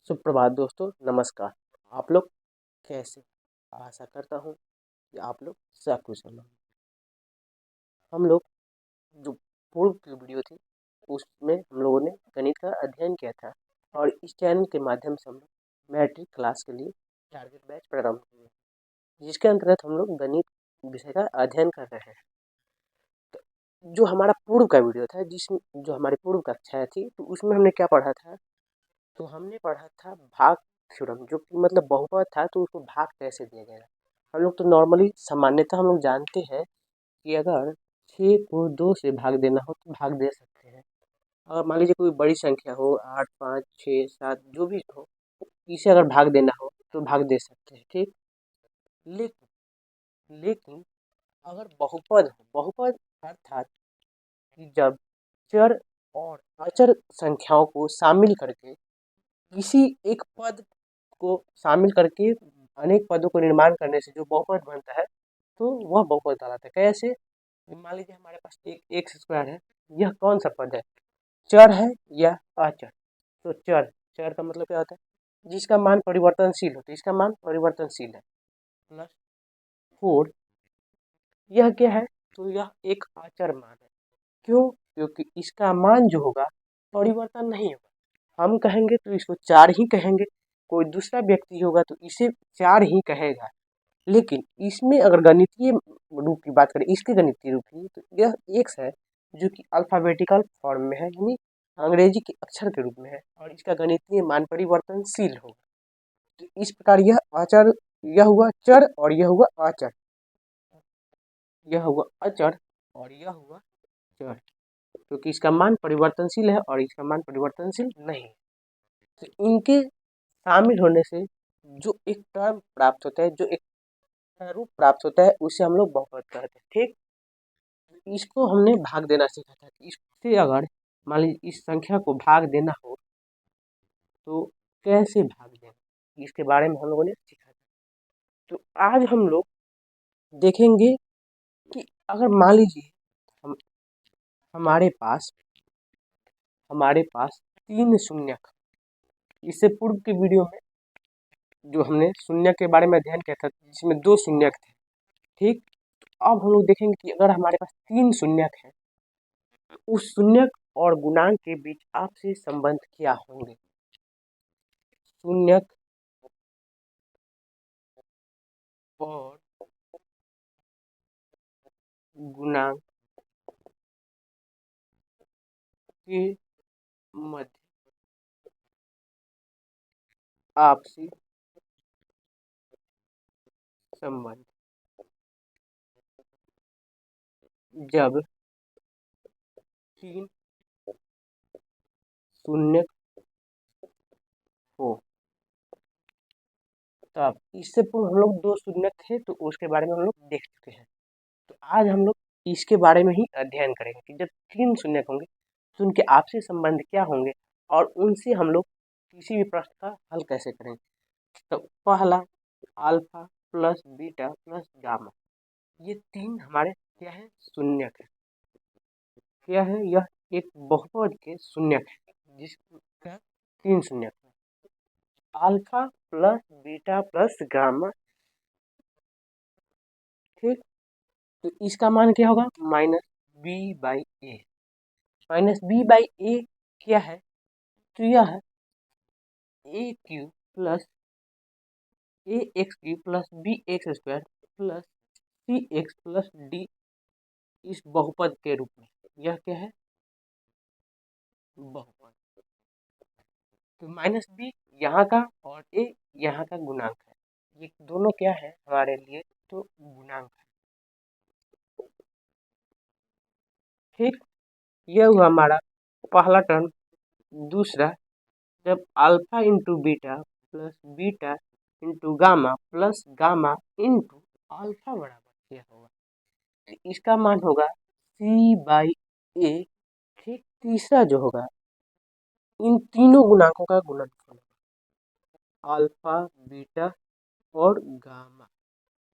सुप्रभात दोस्तों, नमस्कार। आप लोग कैसे? आशा करता हूँ कि आप लोग सकुशल हों। हम लोग जो पूर्व की वीडियो थी उसमें हम लोगों ने गणित का अध्ययन किया था और इस चैनल के माध्यम से हम लोग मैट्रिक क्लास के लिए टारगेट बैच प्रारंभ किए, जिसके अंतर्गत हम लोग गणित विषय का अध्ययन कर रहे हैं। तो जो हमारा पूर्व का वीडियो था, जिसमें जो हमारी पूर्व कक्षा थी, तो उसमें हमने क्या पढ़ा था? तो हमने पढ़ा था भाग थ्योरम, जो कि मतलब बहुपद था तो उसको भाग कैसे दिया जाएगा। हम लोग तो नॉर्मली सामान्यतः हम लोग जानते हैं कि अगर 6 को 2 से भाग देना हो तो भाग दे सकते हैं। अगर मान लीजिए कोई बड़ी संख्या हो 8, 5, 6, 7 जो भी हो, इसे अगर भाग देना हो तो भाग दे सकते हैं, ठीक। लेकिन लेकिन अगर बहुपद हो, बहुपद अर्थात कि जब चर और अचर संख्याओं को शामिल करके किसी एक पद को शामिल करके अनेक पदों को निर्माण करने से जो बहुपद बनता है, तो वह बहुपद कहलाता है। कैसे? मान लीजिए हमारे पास एक एक्स स्क्वायर है। यह कौन सा पद है? चर है या अचर? तो चर, चर का मतलब क्या होता है? जिसका मान परिवर्तनशील होता है, इसका मान परिवर्तनशील है। प्लस 4, यह क्या है? तो यह एक अचर मान है। क्यों? क्योंकि इसका मान जो होगा परिवर्तन नहीं होगा। हम कहेंगे तो इसको 4 ही कहेंगे, कोई दूसरा व्यक्ति होगा तो इसे 4 ही कहेगा। लेकिन इसमें अगर गणितीय रूप की बात करें, इसके गणितीय रूप की, तो यह एक्स है जो कि अल्फाबेटिकल फॉर्म में है, यानी अंग्रेजी के अक्षर के रूप में है, और इसका गणितीय मान परिवर्तनशील होगा। तो इस प्रकार यह अचर, यह हुआ चर और यह हुआ अचर, यह हुआ अचर और यह हुआ चर, क्योंकि इसका मान परिवर्तनशील है और इसका मान परिवर्तनशील नहीं है। तो इनके शामिल होने से जो एक टर्म प्राप्त होता है, जो एक रूप प्राप्त होता है, उसे हम लोग बहुपद कहते हैं, ठीक। इसको हमने भाग देना सीखा था कि इससे अगर मान लीजिए इस संख्या को भाग देना हो तो कैसे भाग देना, इसके बारे में हम लोगों ने सीखा था। तो आज हम लोग देखेंगे कि अगर मान लीजिए हम हमारे पास हमारे पास 3 शून्यक, इससे पूर्व के वीडियो में जो हमने शून्य के बारे में अध्ययन किया था जिसमें 2 शून्यक थे, ठीक। अब हम लोग देखेंगे कि अगर हमारे पास 3 शून्यक है, उस शून्यक और गुणांक के बीच आपसी संबंध क्या होंगे। शून्यक और गुणांक के मध्य आपसी संबंध जब 3 शून्यक हो। तब इससे पूर्व हम लोग 2 शून्यक थे तो उसके बारे में हम लोग देख चुके हैं। तो आज हम लोग इसके बारे में ही अध्ययन करेंगे कि जब 3 शून्यक होंगे तो उनके आपसी संबंध क्या होंगे और उनसे हम लोग किसी भी प्रश्न का हल कैसे करेंगे। तो पहला, alpha plus beta plus gamma, ये 3 हमारे क्या है? शून्यक है। क्या है? यह एक बहुपद के शून्यक है जिसका 3 शून्यक है। Alpha plus beta plus gamma, ठीक। तो इसका मान क्या होगा? Minus B by A. Minus B by A क्या है? तो यह है A Q plus A X Q plus B X square plus C X plus D, इस बहुपद के रूप में। यह क्या है? बहुपद। तो माइनस बी यहाँ का और ए यहाँ का गुणांक है, ये दोनों क्या है हमारे लिए? तो गुणांक है, ठीक। यह हुआ हमारा पहला टर्म। दूसरा, जब alpha into beta plus beta into gamma plus gamma into alpha बराबर क्या होगा? तो इसका मान होगा सी बाई ए, ठीक। तीसरा जो होगा, इन तीनों गुणांकों का गुणनफल, अल्फा बीटा और गामा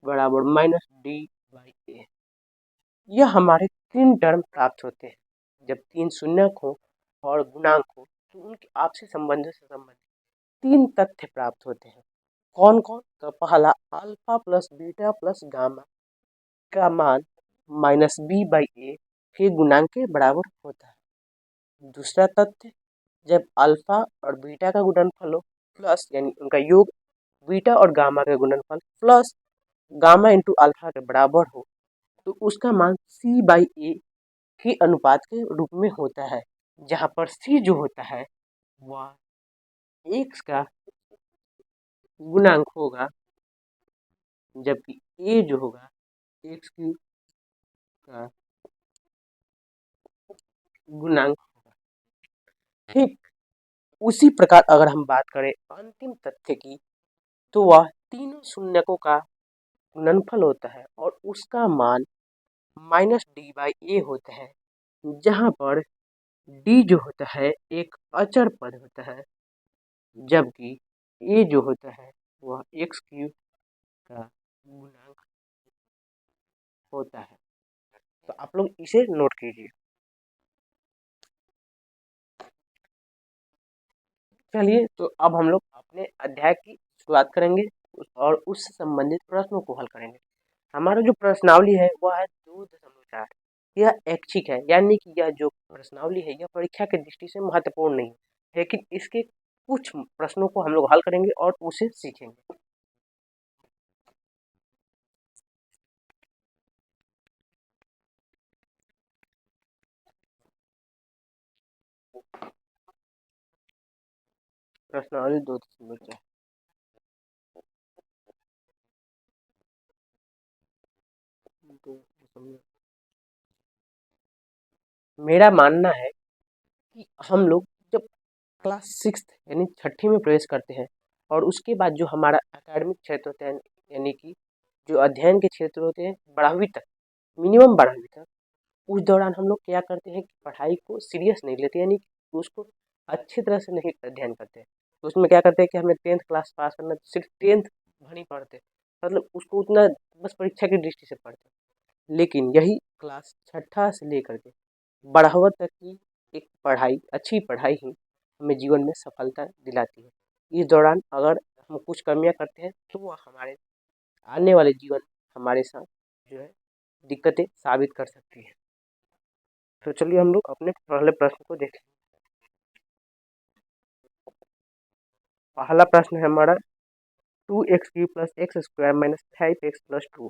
बराबर माइनस डी बाई ए। यह हमारे 3 टर्म प्राप्त होते हैं जब 3 शून्यक हो और गुणांक हो, तो उनके आपसी संबंध से संबंधित तीन तथ्य प्राप्त होते हैं। कौन कौन? तो पहला, alpha plus beta plus gamma का मान -b/a के गुणांक के बराबर होता है। दूसरा तथ्य, जब अल्फा और बीटा का गुणनफल हो प्लस यानी उनका योग बीटा और गामा का गुणनफल प्लस गामा इंटू अल्फा के बराबर हो तो उसका मान c/a के अनुपात के रूप में होता है, जहाँ पर c जो होता है वह x का गुणांक होगा, जबकि a जो होगा x³ का गुणांक होगा। ठीक उसी प्रकार अगर हम बात करें अंतिम तथ्य की, तो वह तीनों शून्यकों का गुणनफल होता है और उसका मान -d/a होता है, जहाँ पर d जो होता है एक अचर पद होता है, जबकि a जो होता है वह x³ का गुणांक होता है। तो आप लोग इसे नोट कीजिए। चलिए, तो अब हम लोग अपने अध्याय की शुरुआत करेंगे और उससे संबंधित प्रश्नों को हल करेंगे। हमारा जो प्रश्नावली है वह है 2.4। यह ऐच्छिक है, यानी कि यह जो प्रश्नावली है यह परीक्षा की दृष्टि से महत्वपूर्ण नहीं है, लेकिन इसके कुछ प्रश्नों को हम लोग हल करेंगे और उसे सीखेंगे। प्रश्नावली 2.4। मेरा मानना है कि हम लोग जब क्लास 6 यानी छठी में प्रवेश करते हैं और उसके बाद जो हमारा एकेडमिक क्षेत्र होता है, यानी कि जो अध्ययन के क्षेत्र होते हैं 12वीं तक, मिनिमम 12वीं तक, उस दौरान हम लोग क्या करते हैं कि पढ़ाई को सीरियस नहीं लेते, यानी कि उसको अच्छी तरह से नहीं अध्ययन करते। तो उसमें क्या करते हैं कि हमें 10th क्लास पास करना, सिर्फ 10th भर ही पढ़ते, मतलब उसको उतना बस परीक्षा की दृष्टि से पढ़ते। लेकिन यही क्लास छठा से लेकर के 12वां तक की एक पढ़ाई, अच्छी पढ़ाई ही हमें जीवन में सफलता दिलाती है। इस दौरान अगर हम कुछ कमियां करते हैं तो वह हमारे आने वाले जीवन हमारे साथ जो है दिक्कतें साबित कर सकती है। तो चलिए हम लोग अपने पहले प्रश्न को देखें। पहला प्रश्न है हमारा 2x³ plus x square minus 5x plus 2।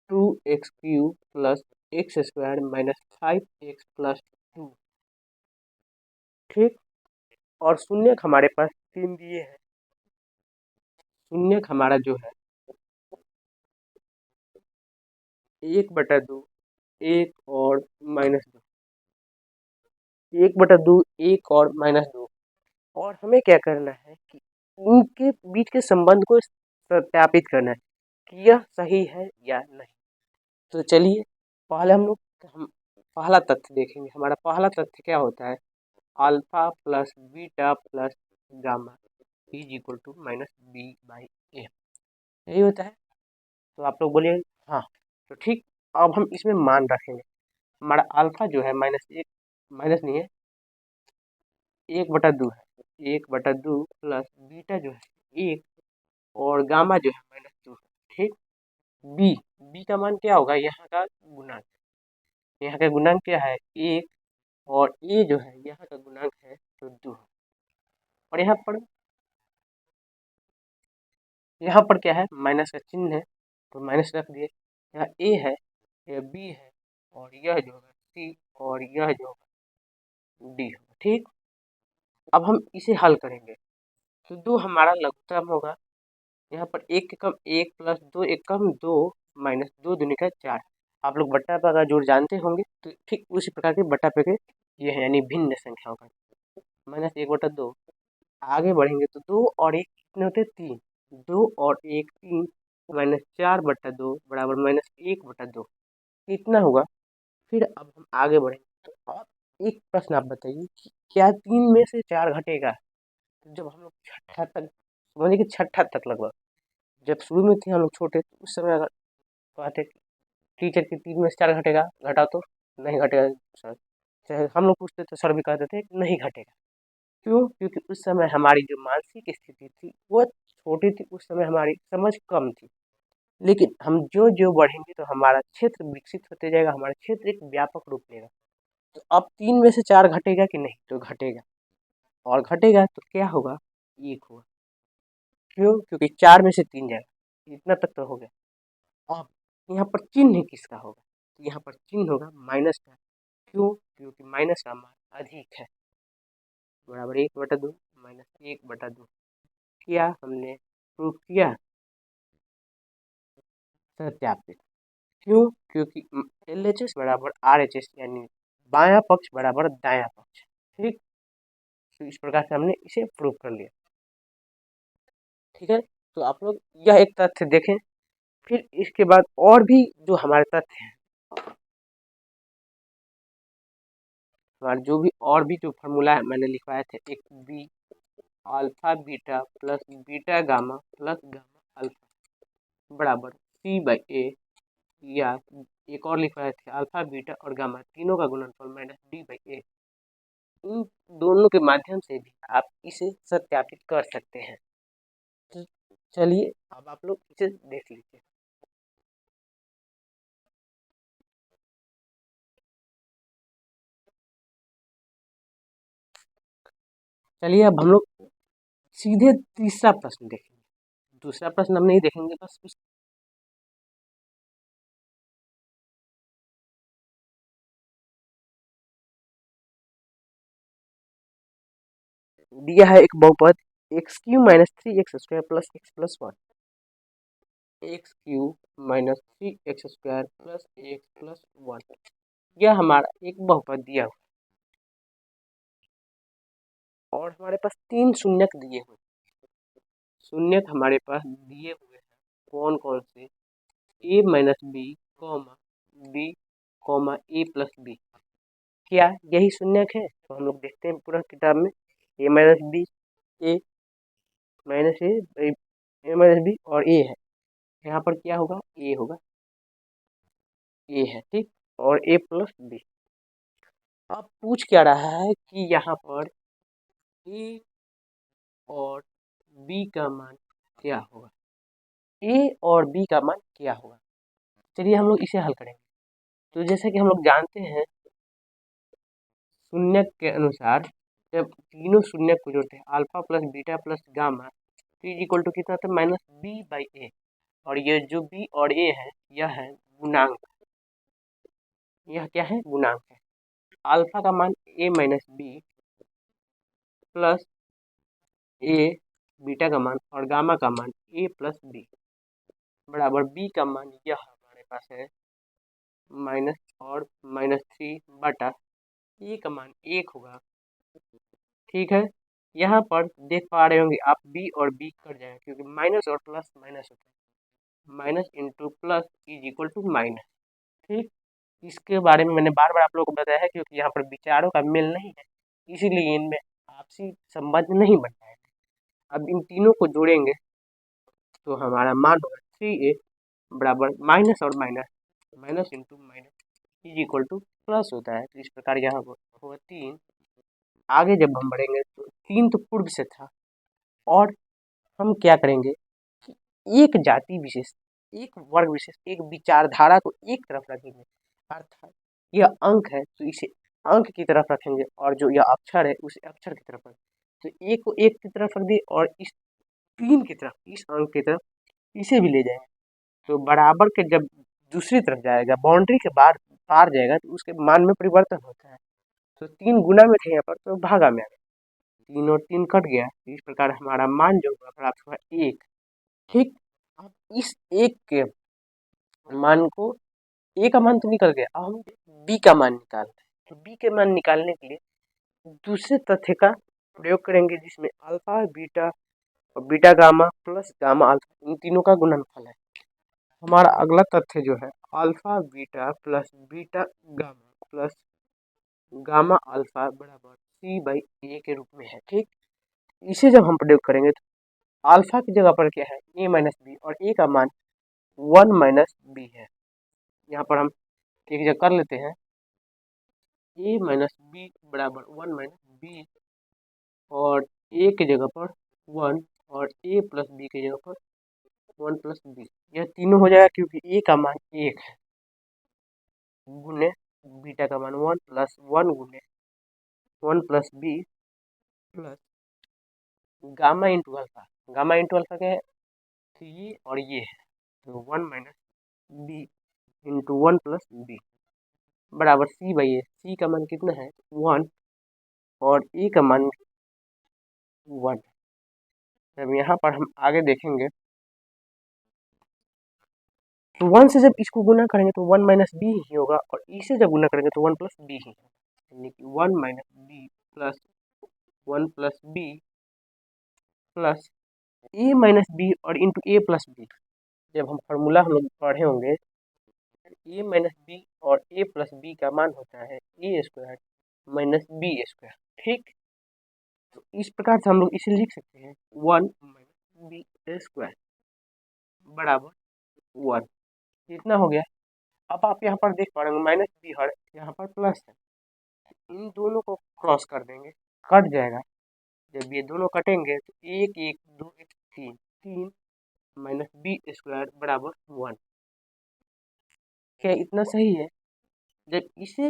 2x³ plus x square minus 5x plus 2। ठीक, और शून्यक हमारे पास 3 दिए हैं। शून्यक हमारा जो है 1/2, 1 और -2, 1/2, 1 और -2। और हमें क्या करना है कि उनके बीच के संबंध को सत्यापित करना है कि यह सही है या नहीं। तो चलिए पहले हम पहला तथ्य देखेंगे। हमारा पहला तथ्य क्या होता है? Alpha plus beta plus gamma is equal to -b/a, यही होता है। तो आप लोग बोलिए हाँ। तो ठीक, अब हम इसमें मान रखेंगे। हमारा अल्फा जो है -1, माइनस नहीं है, 1/2 है, 1/2 प्लस बीटा जो है 1 और गामा जो है -2। ठीक, बी बी का मान क्या होगा? यहाँ का गुणांक, यहाँ का गुणांक क्या है? 1 और ए जो है यहाँ का गुणांक है तो 2। और यहाँ पर क्या है? माइनस का चिन्ह है तो माइनस रख दिए। यहाँ ए है, यह बी है और यह जो होगा सी और यह जो होगा डी होगा। ठीक, अब हम इसे हल करेंगे तो 2 हमारा लघुत्तम होगा। यहाँ पर 1 के कम 1 प्लस 2 एक कम 2 माइनस 2 दूनी का 4। आप लोग बट्टा पर अगर जोड़ जानते होंगे तो ठीक उसी प्रकार के बट्टा पे के ये है, यानी भिन्न संख्याओं का -1/2। आगे बढ़ेंगे तो 2 और 1 कितने होते हैं? 3। 2 और 1 3 -4/2 बराबर -1/2 कितना होगा? फिर अब हम आगे बढ़ेंगे तो अब एक प्रश्न आप बताइए कि क्या 3 में से 4 घटेगा? तो जब हम लोग छठा तक, समझिए कि छठा तक लगभग, जब शुरू में थे हम लोग छोटे तो उस समय अगर कहते टीचर की 3 में से 4 घटेगा, घटाओ तो नहीं घटेगा सर, चाहे हम लोग पूछते तो सर भी कहते थे नहीं घटेगा। क्यों? क्योंकि उस समय हमारी जो मानसिक स्थिति थी वो छोटी थी, उस समय हमारी समझ कम थी। लेकिन हम जो बढ़ेंगे तो हमारा क्षेत्र विकसित होते जाएगा, हमारा क्षेत्र एक व्यापक रूप लेगा। तो अब 3 में से 4 घटेगा कि नहीं? तो घटेगा, और घटेगा तो क्या होगा? 1 होगा। क्यों? क्योंकि 4 में से 3 जाएगा, इतना तक तो हो गया। अब यहाँ पर चिन्ह किसका होगा? तो यहाँ पर चिन्ह होगा माइनस का। क्यों? क्योंकि माइनस का मान अधिक है, बराबर 1/2 माइनस 1/2। क्या हमने प्रूव किया? सत्यापित। क्यों? क्योंकि LHS बराबर RHS, यानी बायां पक्ष बराबर दायां पक्ष। ठीक, तो इस प्रकार से हमने इसे प्रूव कर लिया। ठीक है, तो आप लोग यह एक तथ्य देखें। फिर इसके बाद और भी जो हमारे तथ्य हैं, हमारे जो भी और भी जो फार्मूला है मैंने लिखवाए थे, एक b alpha beta plus beta gamma plus gamma alpha बराबर C/A, या एक और लिखवाए थे अल्फा बीटा और गामा तीनों का गुणनफल माइनस D/A। इन दोनों के माध्यम से भी आप इसे सत्यापित कर सकते हैं। तो चलिए अब आप लोग इसे देख लीजिए। चलिए अब हम लोग सीधे तीसरा प्रश्न देखेंगे, दूसरा प्रश्न हम नहीं देखेंगे, बस दिया है एक बहुपद x³ minus 3x² plus x plus 1, x³ minus 3x² plus x plus 1। यह हमारा एक बहुपद दिया हुआ और हमारे पास 3 शून्यक दिए हुए। शून्यक हमारे पास दिए हुए हैं कौन कौन से? a minus b comma b comma a plus b. क्या यही शून्यक है? तो हम लोग देखते हैं पूरा किताब में, a minus b, a minus a minus B और ए है। यहाँ पर क्या होगा? ए होगा, ए है, ठीक, और ए प्लस बी। अब पूछ क्या रहा है कि यहाँ पर ए और बी का मान क्या होगा? ए और बी का मान क्या होगा? चलिए हम लोग इसे हल करेंगे। तो जैसे कि हम लोग जानते हैं शून्यक के अनुसार, जब तीनों शून्यक को जोड़ते हैं alpha plus beta plus gamma, तो इज इक्वल टू कितना था? Minus B/A। और ये जो बी और ए है यह है गुणांक, यह क्या है? गुणांक है। अल्फा का मान a minus B plus a beta का मान और गामा का मान a प्लस बी बराबर बी का मान यह हमारे पास है माइनस और माइनस 3 ए का मान 1 होगा। ठीक है, यहाँ पर देख पा रहे होंगे आप बी और बी कट जाएगा क्योंकि माइनस और प्लस माइनस होता है, minus into plus is equal to minus. ठीक, इसके बारे में मैंने बार बार आप लोगों को बताया है क्योंकि यहाँ पर विचारों का मेल नहीं है, इसीलिए इनमें आपसी संबंध नहीं बन पाएगा। अब इन तीनों को जोड़ेंगे तो हमारा मान होगा 3a बराबर माइनस और minus, minus into minus is equal to plus होता है। तो इस प्रकार यहाँ होगा 3। आगे जब हम बढ़ेंगे तो 3 तो पूर्व से था, और हम क्या करेंगे कि एक जाति विशेष, एक वर्ग विशेष, एक विचारधारा को एक तरफ रखेंगे, अर्थात यह अंक है तो इसे अंक की तरफ रखेंगे, और जो यह अक्षर है उसे अक्षर की तरफ रखेंगे। तो एक को एक की तरफ रख दिए और इस 3 की तरफ, इस अंक की तरफ इसे भी ले जाएंगे। तो बराबर के जब दूसरी तरफ जाएगा, बाउंड्री के बाहर पार जाएगा, तो उसके मान में परिवर्तन होता है। तो 3 गुना में थे यहाँ पर, तो भागा में आ गया, 3 और 3 कट गया। इस प्रकार हमारा मान जो हुआ प्राप्त हुआ 1। ठीक, अब इस 1 के मान को, ए का मान तो निकल गया, अब हम बी का मान निकालते हैं। तो बी के मान निकालने के लिए दूसरे तथ्य का प्रयोग करेंगे जिसमें अल्फा बीटा और beta gamma plus gamma alpha इन तीनों का गुणनफल है। हमारा अगला तथ्य जो है alpha beta plus beta gamma plus gamma alpha बराबर C/A के रूप में है। ठीक, इसे जब हम प्रयोग करेंगे तो अल्फा की जगह पर क्या है? a माइनस बी, और a का मान 1 माइनस बी है। यहाँ पर हम एक जगह कर लेते हैं, a माइनस बी बराबर 1 माइनस बी और ए की जगह पर 1 और ए प्लस बी की जगह पर 1 प्लस बी, यह तीनों हो जाएगा क्योंकि ए का मान 1 है, गुने बीटा का मान 1 प्लस 1 गुने 1 plus B plus gamma into alpha. Gamma into alpha क्या है, तो ये और ये है, तो 1 minus b into 1 plus b बराबर सी बाई ए। सी का मान कितना है, 1 और ए का मान 1। जब यहाँ पर हम आगे देखेंगे तो 1 से जब इसको गुना करेंगे तो 1 माइनस बी ही होगा, और ई से जब गुना करेंगे तो 1 प्लस बी ही होगा, यानी कि 1 minus B plus 1 plus B plus A minus B और इंटू ए प्लस बी। जब हम फार्मूला हम लोग पढ़े होंगे, ए माइनस बी और ए प्लस बी का मान होता है ए स्क्वायर माइनस बी स्क्वायर। ठीक, तो इस प्रकार से हम लोग इसे लिख सकते हैं 1 माइनस बी स्क्वायर बराबर 1। इतना हो गया। अब आप यहाँ पर देख पा रहे होंगे माइनस बी हर यहाँ पर प्लस है, इन दोनों को क्रॉस कर देंगे, कट जाएगा। जब ये दोनों कटेंगे तो 1 1 2 1 3 3 माइनस बी स्क्वायर बराबर 1। क्या इतना सही है? जब इसे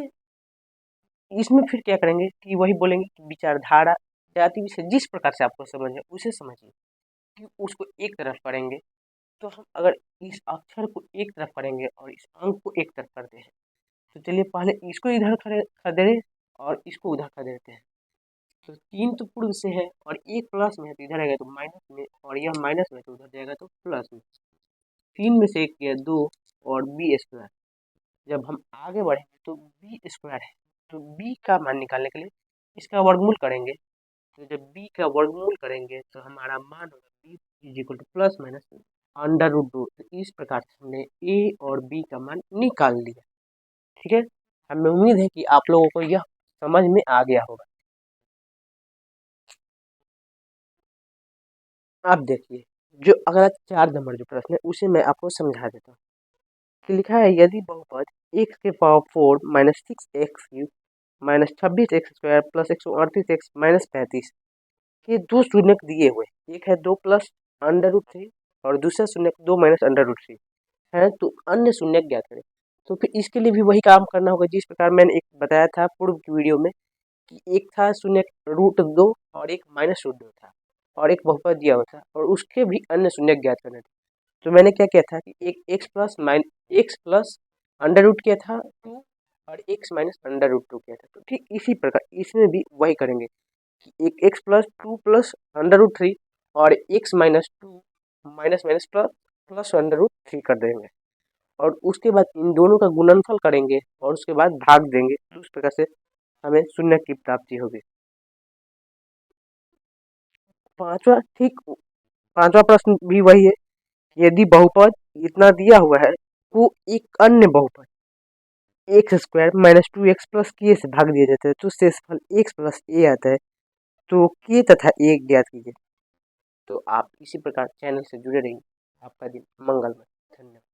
इसमें फिर क्या करेंगे कि वही बोलेंगे कि विचारधारा जाति विषय जिस प्रकार से आपको समझ है उसे समझिए, कि उसको एक तरफ करेंगे। तो हम अगर इस अक्षर को एक तरफ करेंगे और इस अंक को एक तरफ करते हैं, तो चलिए पहले इसको इधर कर दे और इसको उधर कर देते हैं। तो 3 तो पूर्व से है और एक प्लस में है तो इधर आएगा तो माइनस में, और यह माइनस में तो उधर जाएगा तो प्लस में। 3 में से एक किया 2 और बी स्क्वायर। जब हम आगे बढ़ेंगे तो बी स्क्वायर है, तो बी का मान निकालने के लिए इसका वर्गमूल करेंगे। तो जब बी का वर्गमूल करेंगे तो हमारा मान होगा b is equal to plus minus under root 2। तो इस प्रकार से हमने ए और बी का मान निकाल लिया। ठीक है, हमें उम्मीद है कि आप लोगों को यह समझ में आ गया होगा। अब देखिए जो अगला 4 नंबर जो प्रश्न है उसे मैं आपको समझा देता हूँ। तो लिखा है यदि बहुपद x के power 4 minus 6x cube minus 26x square plus 138x minus 35 के दो शून्यक दिए हुए, एक है 2 प्लस अंडर रूट 3 और दूसरा शून्यक 2 माइनस अंडर रूट 3 है, तो अन्य शून्यक ज्ञात करें। तो फिर इसके लिए भी वही काम करना होगा जिस प्रकार मैंने एक बताया था पूर्व की वीडियो में, कि एक था शून्य रूट 2 और एक माइनस रूट 2 था, और एक बहुपद दिया हुआ था और उसके भी अन्य शून्य ज्ञात करने थे। तो मैंने क्या किया था कि एक एक्स प्लस अंडर रूट किया था 2 और एक्स माइनस अंडर रूट 2 किया था। तो ठीक इसी प्रकार इसमें भी वही करेंगे कि एक x plus 2 plus under root 3 और x minus 2 minus minus plus plus under root 3 कर देंगे, और उसके बाद इन दोनों का गुणनफल करेंगे और उसके बाद भाग देंगे। तो उस प्रकार से हमें शून्य की प्राप्ति होगी। पांचवा, ठीक पांचवा प्रश्न भी वही है, यदि बहुपद इतना दिया हुआ है तो एक अन्य बहुपद x square minus 2x plus के से भाग दिया जाता है तो शेषफल x प्लस ए आता है। तो के तथा ए ज्ञात कीजिए। तो आप इसी प्रकार चैनल से जुड़े रहिए। आपका दिन मंगलमय। धन्यवाद।